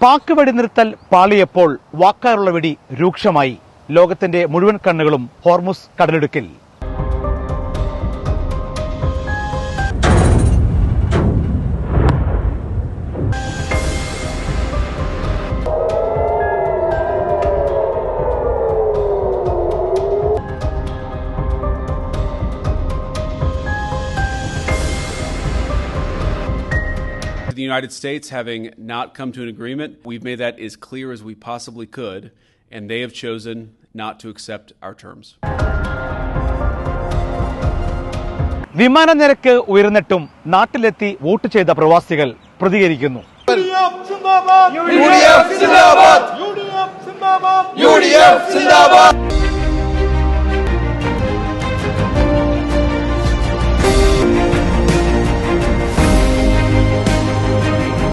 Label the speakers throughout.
Speaker 1: പാക് വെടിനിർത്തൽ പാളിയപ്പോൾ വാക്കാലുള്ള വെടി രൂക്ഷമായി. ലോകത്തിന്റെ മുഴുവൻ കണ്ണുകളും ഹോർമുസ് കടലിടുക്കിൽ.
Speaker 2: The United States having not come to an agreement, we've made that as clear as we possibly could, and they have chosen not to accept our terms.
Speaker 1: വിമാന നിരക്ക് ഉയർന്നിട്ടും നാട്ടിലെത്തി വോട്ട് ചെയ്ത പ്രവാസികൾ പ്രതികരിക്കുന്നു.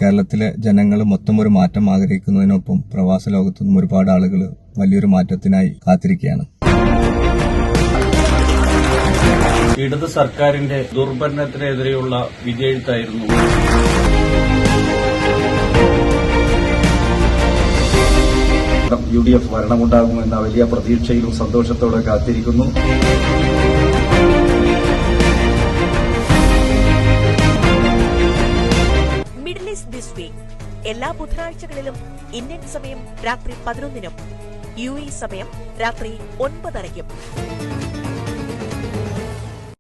Speaker 3: കേരളത്തിലെ ജനങ്ങൾ മൊത്തം ഒരു മാറ്റം ആഗ്രഹിക്കുന്നതിനൊപ്പം പ്രവാസ ലോകത്തുനിന്നും ഒരുപാട് ആളുകൾ വലിയൊരു മാറ്റത്തിനായി കാത്തിരിക്കുകയാണ്.
Speaker 4: ഇടത് സർക്കാരിന്റെ ദുർഭരണത്തിനെതിരെയുള്ള വിജയെഴുത്തായിരുന്നു.
Speaker 5: UDF ഭരണമുണ്ടാകുമെന്ന വലിയ പ്രതീക്ഷയിലും സന്തോഷത്തോടെ കാത്തിരിക്കുന്നു.
Speaker 6: മിഡിൽ ഈസ്റ്റ് ദിസ് വീക്ക് എല്ലാ ബുധനാഴ്ചകളിലും ഇന്ത്യൻ സമയം രാത്രി 11-നും UAE സമയം രാത്രി 9:30-നും.